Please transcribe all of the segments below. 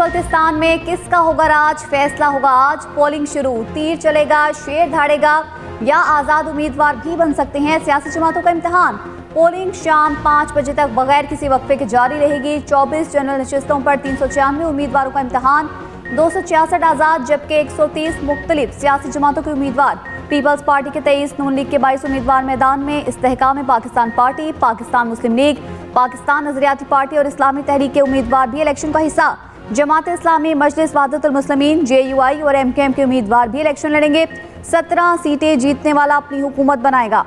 बल्तिस्तान में किसका होगा राज, फैसला होगा आज। पोलिंग शुरू, तीर चलेगा, शेर धाड़ेगा या आज़ाद उम्मीदवार भी बन सकते हैं सियासी जमातों का इम्तिहान। पोलिंग शाम 5 बजे तक बगैर किसी वक्फे के जारी रहेगी। 24 जनरल नशिस्तों पर 396 उम्मीदवारों का इम्तिहान, 266 आज़ाद जबकि 130 मुख्तलिफ सियासी जमातों के उम्मीदवार। पीपल्स पार्टी के 23, नून लीग के 22 उम्मीदवार मैदान में। इस्तेहकाम पाकिस्तान पार्टी, पाकिस्तान मुस्लिम लीग, पाकिस्तान नजरियाती पार्टी और इस्लामी तहरीक के उम्मीदवार भी इलेक्शन का हिस्सा। जमात इस्लामी, मजलिस वहदतुल मुस्लिमीन, JUI और MKM के उम्मीदवार भी इलेक्शन लड़ेंगे। 17 सीटें जीतने वाला अपनी हुकूमत बनाएगा।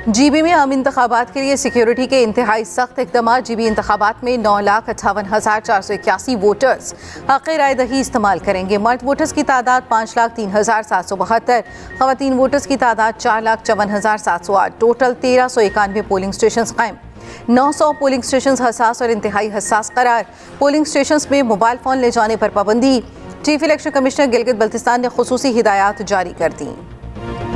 GB में आम इंतखाबात के लिए सिक्योरिटी के इंतहाई सख्त इकदाम। GB इंतखाबात में 9,58,481 वोटर्स हक़ राय दही इस्तेमाल करेंगे। मर्द वोटर्स की तादाद 5,03,772, ख़वातीन वोटर्स की तादाद 4,54,708। टोटल 1,391 पोलिंग स्टेशन कायम, 900 पोलिंग स्टेशन हसास और इंतहाई हसास करार। पोलिंग स्टेशन में मोबाइल फ़ोन ले जाने पर पाबंदी। Chief election commissioner Gilgit Baltistan ने खुसूसी हिदायत जारी कर दी।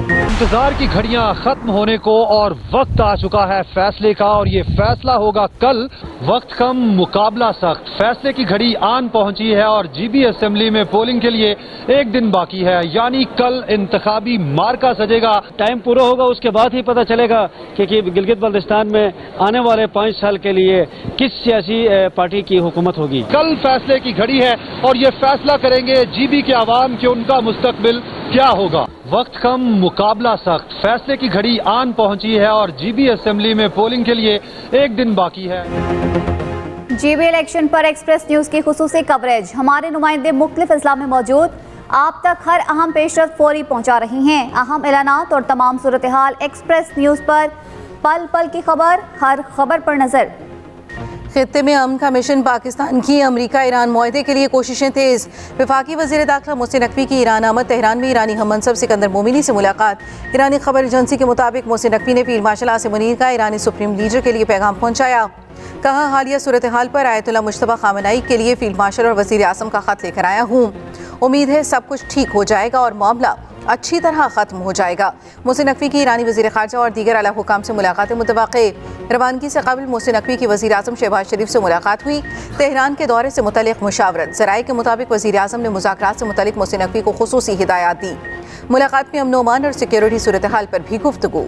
इंतजार की घड़ियां खत्म होने को और वक्त आ चुका है फैसले का, और ये फैसला होगा कल। वक्त कम, मुकाबला सख्त, फैसले की घड़ी आन पहुंची है और GB असेंबली में पोलिंग के लिए एक दिन बाकी है, यानी कल इंतखाबी मार्का सजेगा। टाइम पूरा होगा उसके बाद ही पता चलेगा कि गिलगित बल्तिस्तान में आने वाले 5 साल के लिए किस सियासी पार्टी की हुकूमत होगी। कल फैसले की घड़ी है और ये फैसला करेंगे GB के आवाम कि उनका मुस्तकबिल क्या होगा। वक्त कम, मुकाबला सख्त, फैसले की घड़ी आन पहुंची है और GB असेंबली में पोलिंग के लिए एक दिन बाकी है। GB इलेक्शन पर एक्सप्रेस न्यूज की खुसूसी कवरेज। हमारे नुमाइंदे मुख्तलिफ अजला में मौजूद, आप तक हर अहम पेशरफ्त फौरी पहुंचा रहे हैं। अहम ऐलानात और तमाम सूरत हाल एक्सप्रेस न्यूज पर, पल पल की खबर, हर खबर पर नजर। खित्ते में अमन का मिशन, पाकिस्तान की अमरीका ईरान मुआहदे के लिए कोशिशें तेज। वफाकी वज़ीर दाखिला मोहसिन नकवी की ईरान आमद। तेहरान में ईरानी हम मनसब सिकंदर मोमिनी से मुलाकात। ईरानी खबर एजेंसी के मुताबिक मोहसिन नकवी ने फील्ड मार्शल आसिम मुनीर का ईरानी सुप्रीम लीडर के लिए पैगाम पहुंचाया। कहा, हालिया सूरत हाल पर आयतुल्लाह मुश्तबा खामनाई के लिए फील्ड मार्शल और वज़ीर आज़म का खत लेकर आया हूँ। उम्मीद है सब कुछ ठीक हो जाएगा और मामला अच्छी तरह ख़त्म हो जाएगा। मोहसिन नकवी की ईरानी वज़ीर ख़ारजा और दीगर आला हुकाम से मुलाकातें मुतवक्के। रवानगी से कबल मोहसिन नकवी की वज़ीर आज़म शहबाज शरीफ से मुलाकात हुई। तेहरान के दौरे से मुतल्लिक़ मुशावरत। ज़राए के मुताबिक वज़ीर आज़म ने मुज़ाकरात से मुतल्लिक़ मोहसिन नकवी को खुसूसी हिदायत दी। मुलाकात में अमन व अमान और सिक्योरिटी सूरत हाल पर भी गुफ्तगू।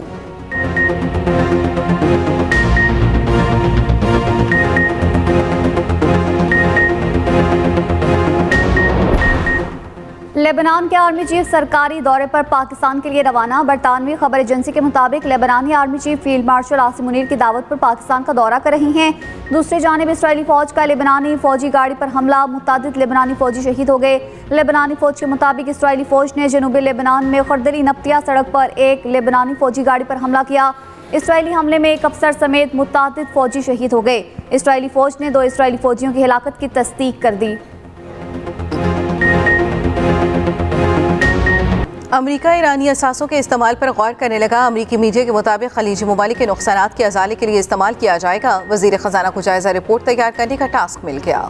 लेबनान के आर्मी चीफ सरकारी दौरे पर पाकिस्तान के लिए रवाना। बरतानवी खबर एजेंसी के मुताबिक लेबनानी army chief field marshal Asim Munir की दावत पर पाकिस्तान का दौरा कर रही हैं। दूसरी जानिब इसराइली फौज का लेबनानी फौजी गाड़ी पर हमला, मुतादिद लेबनानी फौजी शहीद हो गए। लेबनानी फौज के मुताबिक इसराइली फौज ने जनूबी लेबनान में खरदली नफ्तिया सड़क पर एक लेबनानी फौजी गाड़ी पर हमला किया। इसराइली हमले में एक अफसर समेत मुतादिद फौजी शहीद हो गए। इसराइली फौज ने 2 इसराइली फौजियों की हिलाकत की तस्दीक कर दी। अमरीका ईरानी असासों के इस्तेमाल पर गौर करने लगा। अमरीकी मीडिया के मुताबिक खलीजी ममालिक के नुकसानात के अजाले के लिए इस्तेमाल किया जाएगा। वज़ीर ख़जाना को जायज़ा रिपोर्ट तैयार करने का टास्क मिल गया।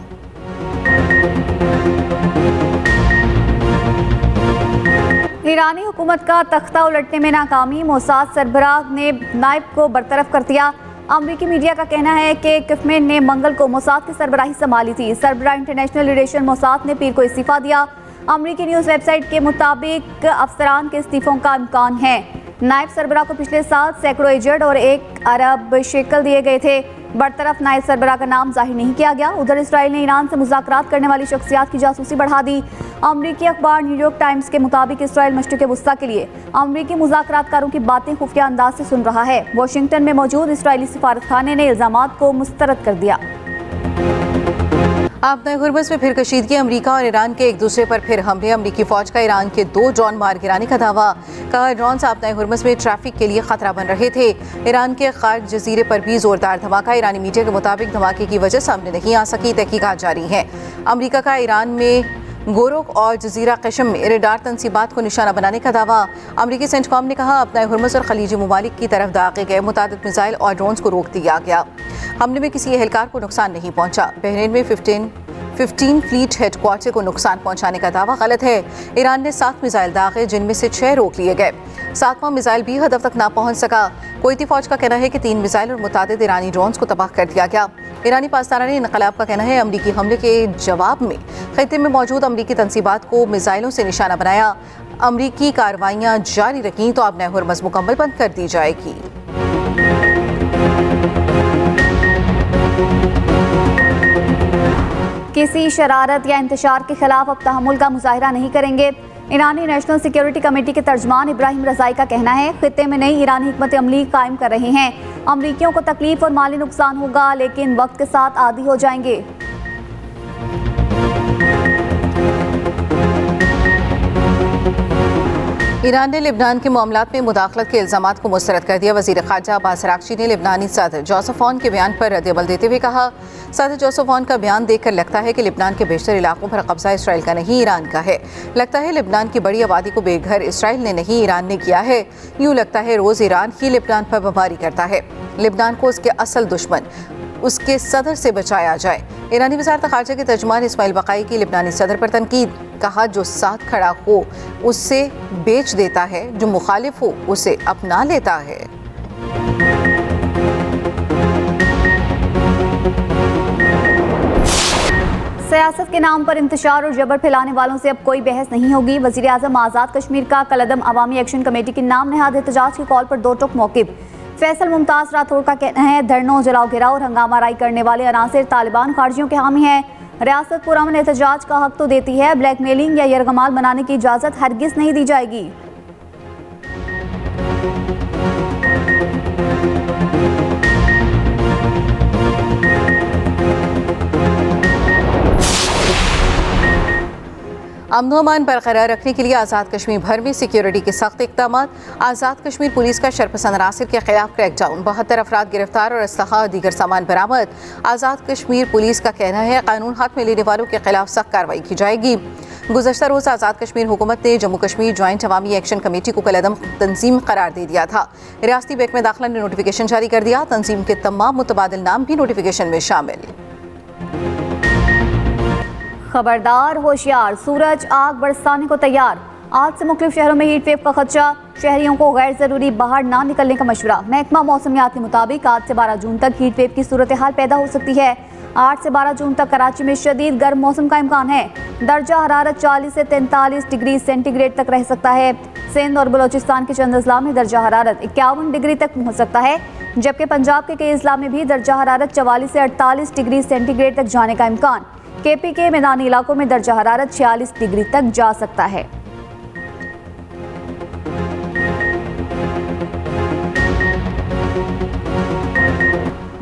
ईरानी हुकूमत का तख्ता उलटने में नाकामी, मोसाद सरबराह ने नायब को बरतरफ कर दिया। अमरीकी मीडिया का कहना है कि किफमेन ने मंगल को मोसाद की सरबराही संभाली थी। सरबराह इंटरनेशनल रिलेशन मोसाद ने पीर को इस्तीफा दिया। अमरीकी न्यूज़ वेबसाइट के मुताबिक अफसरान के इस्तीफों का इम्कान है। नायब सरबराह को पिछले साल सैकड़ों एजेंट और 1 अरब शेकल दिए गए थे। बरतरफ नायब सरबराह का नाम जाहिर नहीं किया गया। उधर इसराइल ने ईरान से मुज़ाकरात करने वाली शख्सियात की जासूसी बढ़ा दी। अमरीकी अखबार न्यूयॉर्क टाइम्स के मुताबिक इसराइल मशरिक़ वस्ता के लिए अमरीकी मुज़ाकरातकारों की बातें खुफिया अंदाज से सुन रहा है। वाशिंगटन में मौजूद इसराइली सिफारतखाने ने इल्ज़ामात को मुस्तरद कर दिया। आपने हुर्मुज़ में फिर कशीदगी, अमरीका और ईरान के एक दूसरे पर फिर हमले। अमरीकी फौज का ईरान के 2 ड्रोन मार गिराने का दावा। कहा, ड्रोन आपने हुर्मुज़ में ट्रैफिक के लिए खतरा बन रहे थे। ईरान के खार्क जजीरे पर भी जोरदार धमाका। ईरानी मीडिया के मुताबिक धमाके की वजह सामने नहीं आ सकी, तहकीकात जारी है। अमरीका का ईरान में गोरोक और जजीरा कशम में रेडार तनसीबात को निशाना बनाने का दावा। अमरीकी सेंटकॉम ने कहा, अपना हुर्मुज़ और खलीजी ममालिक की तरफ दागे गए मुतादिद मिसाइल और ड्रोन्स को रोक दिया गया। हमले में किसी एहलकार को नुकसान नहीं पहुंचा। बहरीन में F-15 फ्लीट हेडक्वार्टर को नुकसान पहुंचाने का दावा गलत है। ईरान ने 7 मिसाइल दागे, जिनमें से 6 रोक लिए गए। 7वां मिसाइल भी हदफ तक ना पहुंच सका। कुवैती फौज का कहना है कि 3 मिसाइल और मुतादिद ईरानी ड्रोन्स को तबाह कर दिया गया। ईरानी पासदारान इनकलाब का कहना है अमरीकी हमले के जवाब में खित्ते में मौजूद अमरीकी तंसीबात को मिसाइलों से निशाना बनाया। अमरीकी कार्रवाइयाँ जारी रहीं तो अब हुरमुज़ मुकम्मल बंद कर दी जाएगी। किसी शरारत या इंतशार के खिलाफ अब तहम्मुल का मुजाहिरा नहीं करेंगे। ईरानी नेशनल सिक्योरिटी कमेटी के तर्जमान इब्राहिम रज़ाई का कहना है खित्ते में नई ईरानी हिकमत अमली कायम कर रहे हैं। अमरीकियों को तकलीफ और माली नुकसान होगा, लेकिन वक्त के साथ आदी हो जाएंगे। ईरान ने लिबनान के मामलात में मुदाखलत के इल्ज़ामात को मुस्तरद कर दिया। वज़ीर ख़ारजा अब्बास अराग़ची ने लिबनानी सदर जोसेफ ऑन के बयान पर रद्द-ए-अमल देते हुए कहा, सदर जोसेफ ऑन का बयान देखकर लगता है कि लिबनान के बेशतर इलाकों पर कब्जा इसराइल का नहीं, ईरान का है। लगता है लिबनान की बड़ी आबादी को बेघर इसराइल ने नहीं, ईरान ने किया है। यूँ लगता है रोज़ ईरान ही लिबनान पर बमबारी करता है। लिबनान को उसके असल दुश्मन उसके सदर से बचाया जाए। ईरानी वज़ारत ख़ारजा के तर्जुमान इस्माइल बक़ाई की लिबनानी सदर पर तनकीद, कहा जो साथ खड़ा हो उससे बेच देता है, जो मुखालिफ हो उसे अपना लेता है। सियासत के नाम पर इंतशार और जबर फैलाने वालों से अब कोई बहस नहीं होगी। वज़ीर आज़म आज़ाद कश्मीर का कलअदम अवामी एक्शन कमेटी की नाम नहाद एहतजाज की कॉल पर दो टुक मौक़िफ़। फैसल मुमताज़ राठौर का कहना है धरनों, जलाओ गिराओ और हंगामा राई करने वाले अनासिर तालिबान खारजियों के हामी हैं। रियासत पुरअमन एहतजाज का हक तो देती है, ब्लैकमेलिंग या यरगमाल बनाने की इजाज़त हरगिज़ नहीं दी जाएगी। अमन अमान बरकरार रखने के लिए आज़ाद कश्मीर भर में सिक्योरिटी के सख्त इक़दाम। आज़ाद कश्मीर पुलिस का शरपसंद अनासिर के खिलाफ क्रैकडाउन, 72 अफराद गिरफ्तार और असलहा और दीगर सामान बरामद। आज़ाद कश्मीर पुलिस का कहना है कानून हाथ में लेने वालों के खिलाफ सख्त कार्रवाई की जाएगी। गुज़श्ता रोज़ आज़ाद कश्मीर हुकूमत ने जम्मू कश्मीर जॉइंट अवामी एक्शन कमेटी को कलअदम तंजीम करार दे दिया था। रियासती महकमा दाखिला ने नोटिफिकेशन जारी कर दिया। तंजीम के तमाम मुतबादिल नाम भी नोटिफिकेशन में शामिल। खबरदार, होशियार, सूरज आग बरसाने को तैयार। आज से मुख्तलिफ शहरों में हीट वेव का खदशा, शहरियों को गैर जरूरी बाहर ना निकलने का मशवरा। महकमा मौसमियात के मुताबिक आज से 12 जून तक हीट वेव की सूरत हाल पैदा हो सकती है। 8 से 12 जून तक कराची में शदीद गर्म मौसम का इम्कान है। दर्जा हरारत 40 से 43 डिग्री सेंटीग्रेड तक रह सकता है। सिंध और बलोचिस्तान के चंद अजला में दर्जा हरारत 51 डिग्री तक पहुँच सकता है, जबकि पंजाब के कई अजला में भी दर्जा हरारत 44 से 48 डिग्री सेंटीग्रेड तक जाने का इम्कान। केपी के मैदानी इलाकों में दर्जा हरारत 46 डिग्री तक जा सकता है।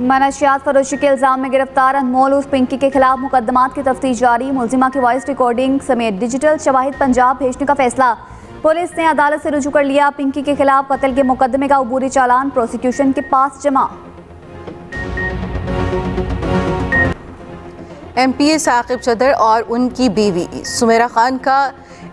मनशियात फरोशी के इल्जाम में गिरफ्तार अनमोल उर्फ पिंकी के खिलाफ मुकदमात की तफ्तीश जारी। मुलजिमा की वॉइस रिकॉर्डिंग समेत डिजिटल शवाहिद पंजाब भेजने का फैसला। पुलिस ने अदालत से रुजू कर लिया। पिंकी के खिलाफ कत्ल के मुकदमे का अबूरी चालान प्रोसिक्यूशन के पास जमा। MPA साकिब चदर और उनकी बीवी सुमेरा खान का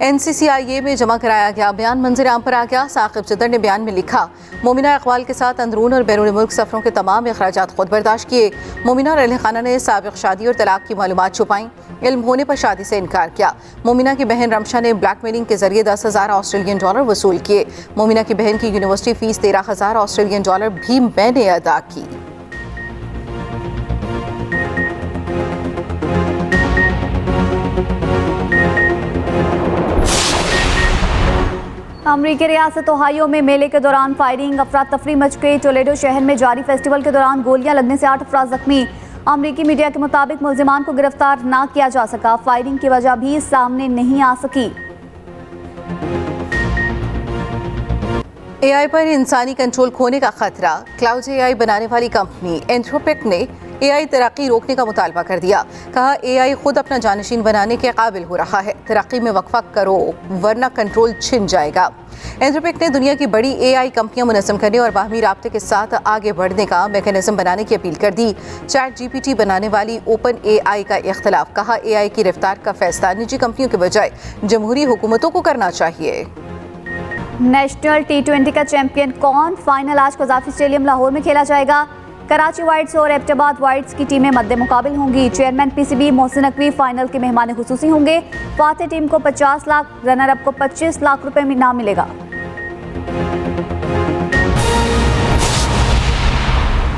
NCCIA में जमा कराया गया बयान मंजर आम पर आ गया। साकिब चदर ने बयान में लिखा, मोमिना इकबाल के साथ अंदरून और बैरून मुल्क सफरों के तमाम अखराजात खुद बर्दाश्त किए। मोमिना और अहले खाना ने साबिक शादी और तलाक की मालूमात छुपाई, इल्म होने पर शादी से इनकार किया। मोमिना की बहन रमशा ने ब्लैकमेलिंग के जरिए $10,000 ऑस्ट्रेलियन डॉलर वसूल किए। मोमिना की बहन की यूनिवर्सिटी फीस $13,000 ऑस्ट्रेलियन डॉलर भी मैंने अदा की। अमरीकी रियासत ओहायो में मेले के दौरान फायरिंग, अफरा तफरी मच गई। टोलेडो शहर में जारी फेस्टिवल के दौरान गोलियां लगने से 8 अफराद जख्मी। अमरीकी मीडिया के मुताबिक मुल्जिमान को गिरफ्तार ना किया जा सका। फायरिंग की वजह भी सामने नहीं आ सकी। AI पर इंसानी कंट्रोल खोने का खतरा। क्लाउड AI बनाने वाली कंपनी एंथ्रोपिक ने AI तरक्की रोकने का मुतालबा कर दिया। कहा AI खुद अपना जानशीन बनाने के काबिल हो रहा है, तरक्की में वक्फा करो वरना कंट्रोल छिन जाएगा। एंथ्रोपिक ने दुनिया की बड़ी AI कंपनियां मुनज़्ज़म करने और बाहमी राब्ते के साथ आगे बढ़ने का मैकेनिज्म बनाने की अपील कर दी। चैट GPT बनाने वाली ओपन AI का इख्तलाफ। कहा AI की रफ्तार का फैसला निजी कंपनियों के बजाय जमहूरी हुकूमतों को करना चाहिए। नेशनल T20 का चैंपियन कौन? फाइनल आज कज़ाफ़ी स्टेडियम लाहौर में खेला जाएगा। कराची वाइट्स और एबटाबाद वाइट्स की टीमें मद्दे मुकाबिल होंगी। Chairman PCB Mohsin Naqvi final के मेहमान खुसूसी होंगे। फातेह टीम को 50 लाख, रनर अप को 25 लाख रुपए में इनाम मिलेगा।